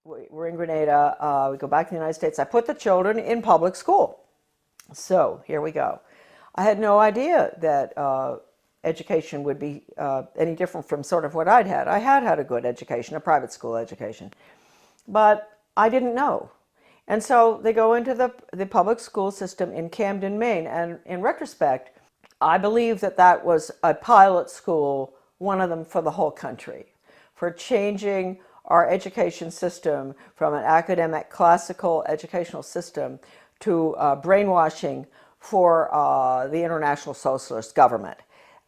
We're in Grenada. We go back to the United States. I put the children in public school. So here we go. I had no idea that education would be any different from sort of what I'd had. I had had a good education, a private school education, but I didn't know. And so they go into the public school system in Camden, Maine. And in retrospect, I believe that that was a pilot school, one of them for the whole country, for changing our education system from an academic classical educational system to brainwashing for the international socialist government.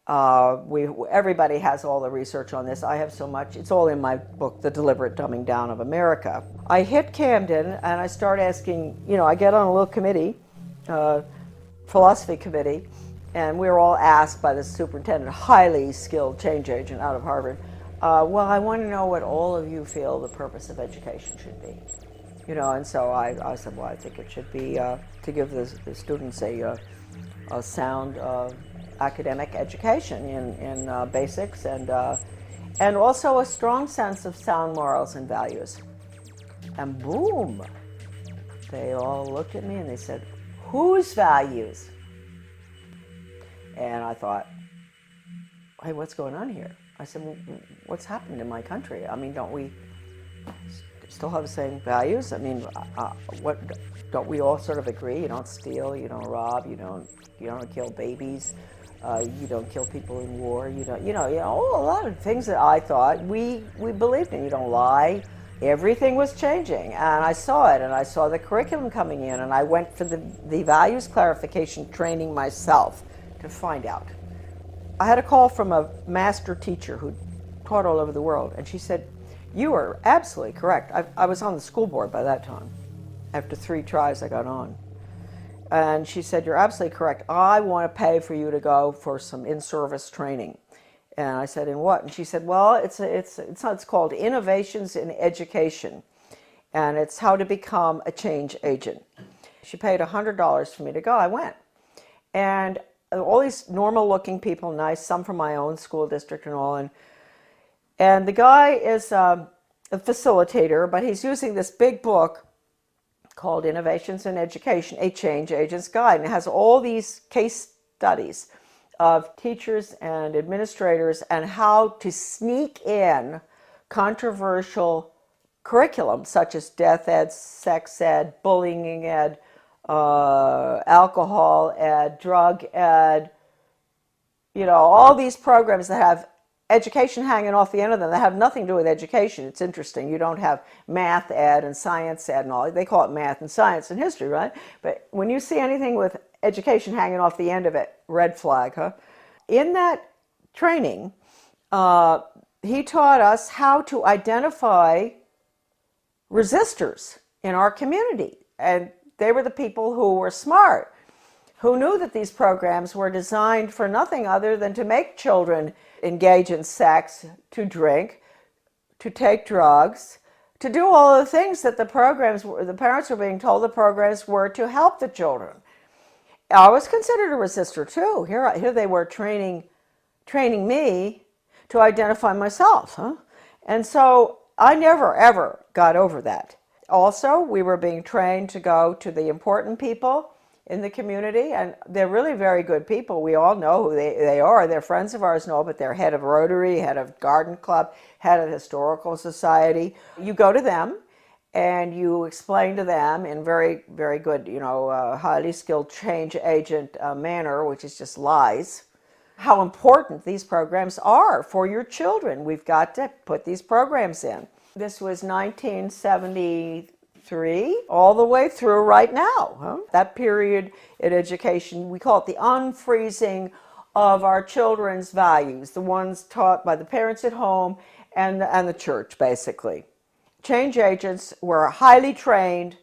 Everybody has all the research on this. I have so much. It's all in my book, The Deliberate Dumbing Down of America. I hit Camden and I start asking, I get on a little committee, philosophy committee, and we were all asked by the superintendent, a highly skilled change agent out of Harvard, well, I want to know what all of you feel the purpose of education should be. And so I said, well, I think it should be to give the students a sound academic education in basics and also a strong sense of sound morals and values. And boom, they all looked at me and they said, whose values? And I thought, hey, what's going on here? I said, well, what's happened in my country? I mean, don't we still have the same values? I mean, what don't we all sort of agree? You don't steal, you don't rob, you don't kill babies, you don't kill people in war, you don't, a lot of things that I thought we believed in. You don't lie. Everything was changing, and I saw it, and I saw the curriculum coming in, and I went for the values clarification training myself to find out. I had a call from a master teacher who taught all over the world, and she said, you are absolutely correct. I was on the school board by that time. After 3 tries, I got on. And she said, you're absolutely correct. I want to pay for you to go for some in-service training. And I said, in what? And she said, well, it's called Innovations in Education, and it's how to become a change agent. She paid $100 for me to go. I went. And all these normal-looking people, nice, some from my own school district and all, and the guy is a facilitator, but he's using this big book called Innovations in Education, a Change Agent's Guide, and it has all these case studies of teachers and administrators and how to sneak in controversial curriculum such as death ed, sex ed, bullying ed, alcohol ed, drug ed, all these programs that have education hanging off the end of them that have nothing to do with education. It's interesting. You don't have math ed and science ed and all. They call it math and science and history, right? But when you see anything with education hanging off the end of it, red flag, huh? In that training, he taught us how to identify resistors in our community. And they were the people who were smart, who knew that these programs were designed for nothing other than to make children engage in sex, to drink, to take drugs, to do all the things that the parents were being told the programs were to help the children. I was considered a resistor too. Here they were training me to identify myself, huh? And so I never, ever got over that. Also, we were being trained to go to the important people in the community, and they're really very good people. We all know who they are. They're friends of ours and all, but they're head of Rotary, head of Garden Club, head of Historical Society. You go to them and you explain to them in very, very good, highly skilled change agent manner, which is just lies, how important these programs are for your children. We've got to put these programs in. This was 1973, all the way through right now. Huh? That period in education, we call it the unfreezing of our children's values, the ones taught by the parents at home and the church, basically. Change agents were highly trained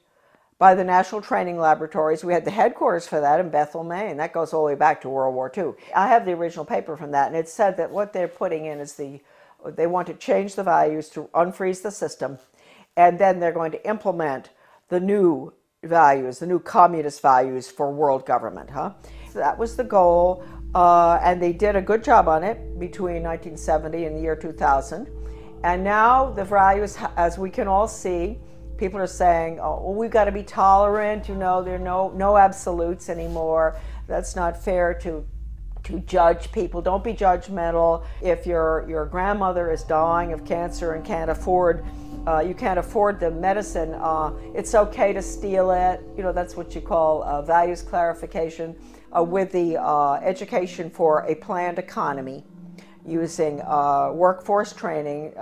by the National Training Laboratories. We had the headquarters for that in Bethel, Maine. That goes all the way back to World War II. I have the original paper from that, and it said that what they're putting in is they want to change the values to unfreeze the system, and then they're going to implement the new values, the new communist values for world government. Huh? So that was the goal, and they did a good job on it between 1970 and the year 2000. And now the values, as we can all see, people are saying, oh, well, we've got to be tolerant, there are no absolutes anymore. That's not fair to judge people. Don't be judgmental. If your grandmother is dying of cancer and you can't afford the medicine, it's okay to steal it. That's what you call values clarification. With the education for a planned economy, using workforce training,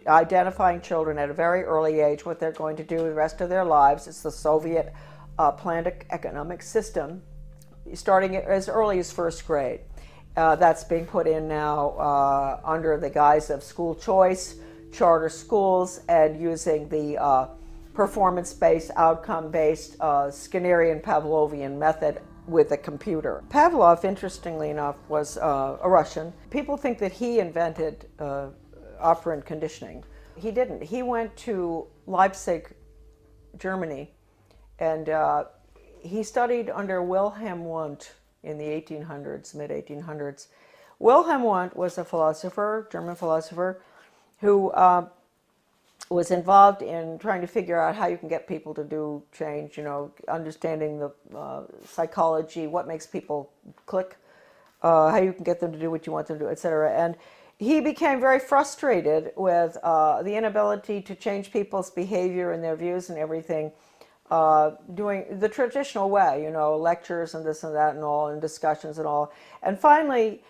identifying children at a very early age, what they're going to do the rest of their lives. It's the Soviet planned economic system, starting as early as first grade. That's being put in now under the guise of school choice, charter schools, and using the performance-based, outcome-based Skinnerian Pavlovian method with a computer. Pavlov, interestingly enough, was a Russian. People think that he invented operant conditioning. He didn't. He went to Leipzig, Germany, and he studied under Wilhelm Wundt in the 1800s, mid-1800s. Wilhelm Wundt was a philosopher, German philosopher, who was involved in trying to figure out how you can get people to do change, understanding the psychology, what makes people click, how you can get them to do what you want them to do, etc. And he became very frustrated with the inability to change people's behavior and their views and everything, doing the traditional way, lectures and this and that and all, and discussions and all. And finally,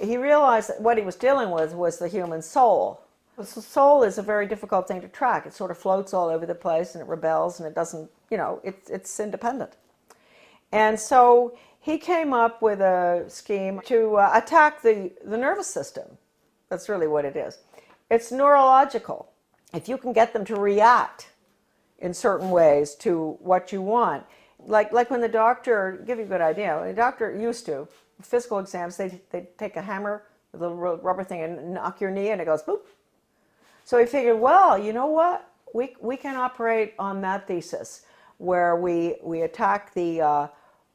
he realized that what he was dealing with was the human soul. The soul is a very difficult thing to track. It sort of floats all over the place, and it rebels, and it doesn't, it's independent. And so he came up with a scheme to attack the nervous system. That's really what it is. It's neurological. If you can get them to react in certain ways to what you want, like when the doctor, give you a good idea, when the doctor used to, physical exams, they take a hammer, a little rubber thing, and knock your knee, and it goes boop. So he figured, well, you know what? We can operate on that thesis where we attack the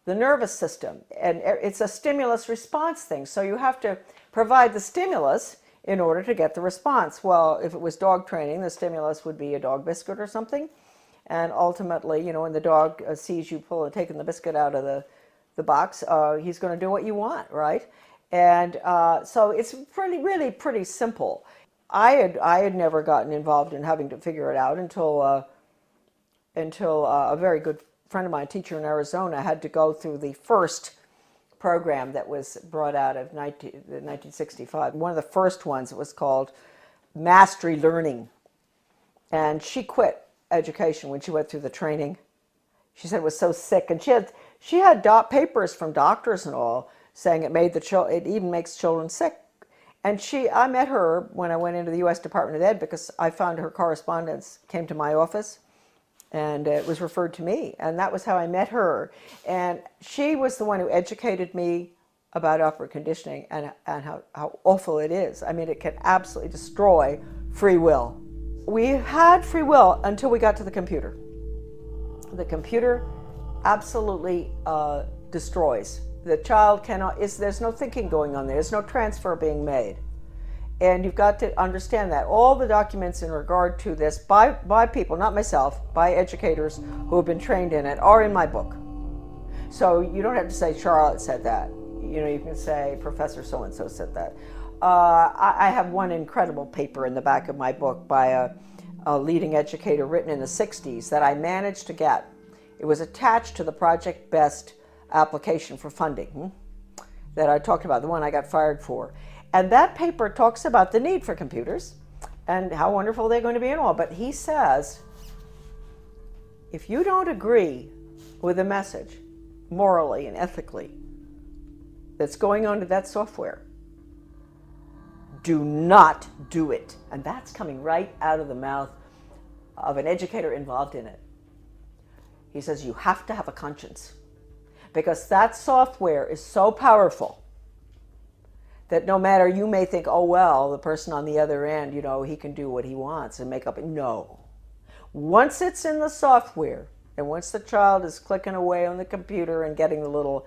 nervous system, and it's a stimulus response thing. So you have to provide the stimulus in order to get the response. Well, if it was dog training, the stimulus would be a dog biscuit or something, and ultimately, when the dog sees you taking the biscuit out of the box, he's going to do what you want, right? And so it's really pretty simple. I had never gotten involved in having to figure it out until a very good friend of mine, a teacher in Arizona, had to go through the first program that was brought out of 1965. One of the first ones, it was called Mastery Learning. And she quit education when she went through the training. She said it was so sick, and she had papers from doctors and all saying it even makes children sick. And I met her when I went into the U.S. Department of Ed, because I found her correspondence came to my office, and it was referred to me, and that was how I met her. And she was the one who educated me about operant conditioning and how awful it is. I mean, it can absolutely destroy free will. We had free will until we got to the computer. The computer absolutely destroys. The child there's no thinking going on there. There's no transfer being made. And you've got to understand that. All the documents in regard to this by people, not myself, by educators who have been trained in it, are in my book. So you don't have to say Charlotte said that. You can say Professor so-and-so said that. I have one incredible paper in the back of my book by a leading educator written in the 60s that I managed to get. It was attached to the Project Best application for funding that I talked about, the one I got fired for. And that paper talks about the need for computers and how wonderful they're going to be and all. But he says, if you don't agree with the message morally and ethically that's going on to that software, do not do it. And that's coming right out of the mouth of an educator involved in it. He says you have to have a conscience, because that software is so powerful that no matter, you may think, oh, well, the person on the other end, he can do what he wants and make up. No. Once it's in the software, and once the child is clicking away on the computer and getting the little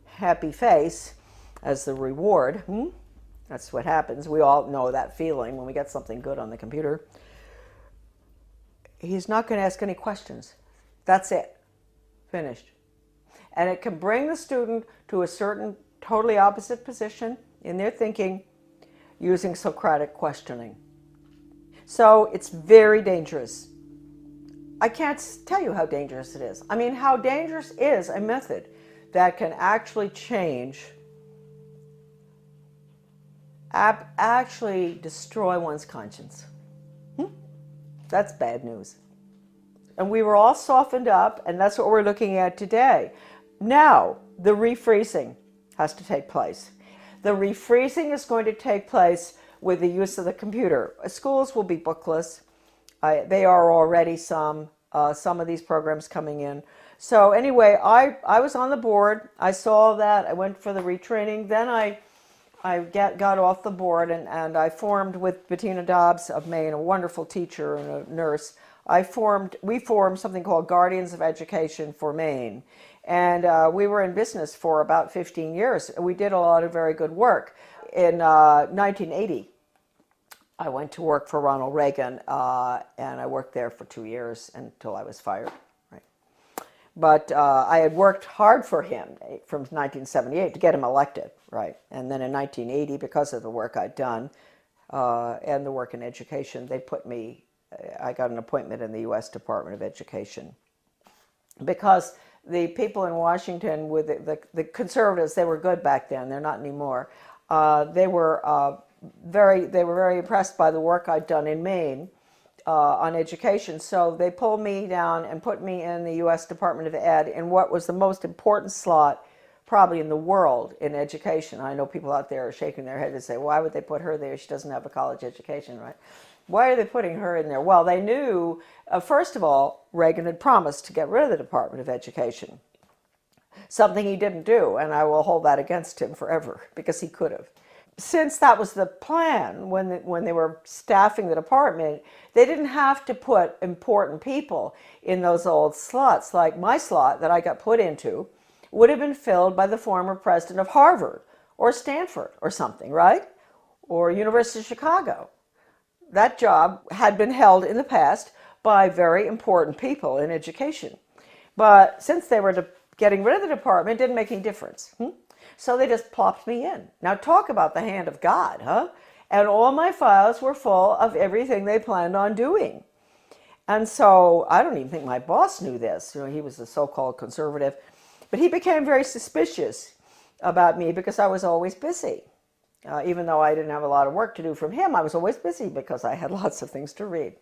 happy face as the reward, That's what happens. We all know that feeling when we get something good on the computer. He's not going to ask any questions. That's it. Finished. And it can bring the student to a certain totally opposite position in their thinking using Socratic questioning. So it's very dangerous. I can't tell you how dangerous it is. I mean, how dangerous is a method that can actually change, actually destroy one's conscience. That's bad news. And we were all softened up, and that's what we're looking at today. Now, the refreezing has to take place. The refreezing is going to take place with the use of the computer. Schools will be bookless. They are already some of these programs coming in. So anyway, I was on the board. I saw that. I went for the retraining. Then I got off the board and I formed with Bettina Dobbs of Maine, a wonderful teacher and a nurse. We formed something called Guardians of Education for Maine. And we were in business for about 15 years. We did a lot of very good work. In 1980, I went to work for Ronald Reagan, and I worked there for 2 years until I was fired. Right. But I had worked hard for him from 1978 to get him elected. Right. And then in 1980, because of the work I'd done and the work in education, I got an appointment in the U.S. Department of Education. Because the people in Washington, with the conservatives, they were good back then. They're not anymore. They were very impressed by the work I'd done in Maine on education. So they pulled me down and put me in the U.S. Department of Ed in what was the most important slot probably in the world in education. I know people out there are shaking their head and say, why would they put her there? She doesn't have a college education, right? Why are they putting her in there? Well, they knew, first of all, Reagan had promised to get rid of the Department of Education, something he didn't do, and I will hold that against him forever, because he could have. Since that was the plan, when they were staffing the department, they didn't have to put important people in those old slots. Like my slot that I got put into would have been filled by the former president of Harvard or Stanford or something, right? Or University of Chicago. That job had been held in the past by very important people in education. But since they were getting rid of the department, it didn't make any difference. So they just plopped me in. Now talk about the hand of God, huh? And all my files were full of everything they planned on doing. And so I don't even think my boss knew this. He was a so-called conservative. But he became very suspicious about me because I was always busy. Even though I didn't have a lot of work to do from him, I was always busy because I had lots of things to read.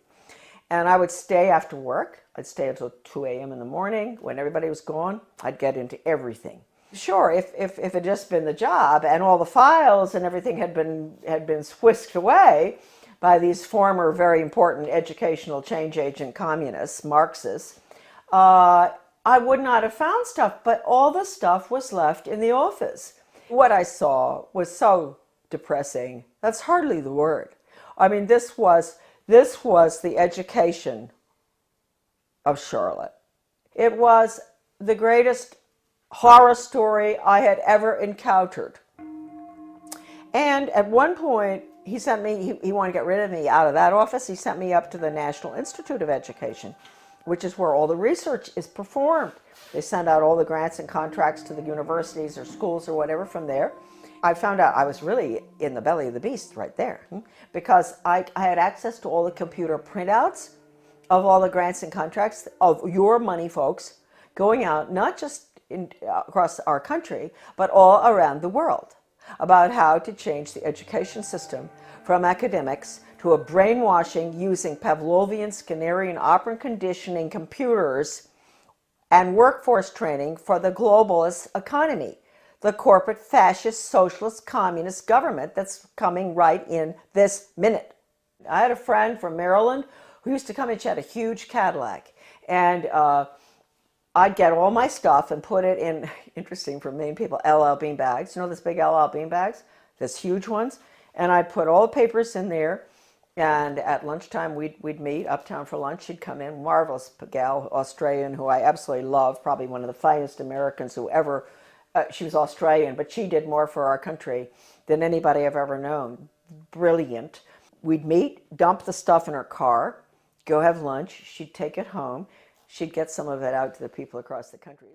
And I would stay after work. I'd stay until 2 a.m. in the morning. When everybody was gone, I'd get into everything. Sure, if it had just been the job and all the files and everything had been whisked away by these former very important educational change agent communists, Marxists, I would not have found stuff, but all the stuff was left in the office. What I saw was so depressing. That's hardly the word. I mean, this was the education of Charlotte. It was the greatest horror story I had ever encountered. And at one point, he wanted to get rid of me out of that office. He sent me up to the National Institute of Education, which is where all the research is performed. They send out all the grants and contracts to the universities or schools or whatever from there. I found out I was really in the belly of the beast right there, because I had access to all the computer printouts of all the grants and contracts of your money folks going out, not just across our country, but all around the world, about how to change the education system from academics to a brainwashing using Pavlovian, Skinnerian, operant conditioning computers and workforce training for the globalist economy, the corporate fascist, socialist, communist government that's coming right in this minute. I had a friend from Maryland who used to come and she had a huge Cadillac, and I'd get all my stuff and put it in, interesting for Maine people, LL bean bags. You know those big LL bean bags? Those huge ones? And I'd put all the papers in there, and at lunchtime we'd meet uptown for lunch. She'd come in, marvelous gal, Australian, who I absolutely love, probably one of the finest Americans who ever She was Australian, but she did more for our country than anybody I've ever known. Brilliant. We'd meet, dump the stuff in her car, go have lunch. She'd take it home. She'd get some of it out to the people across the country.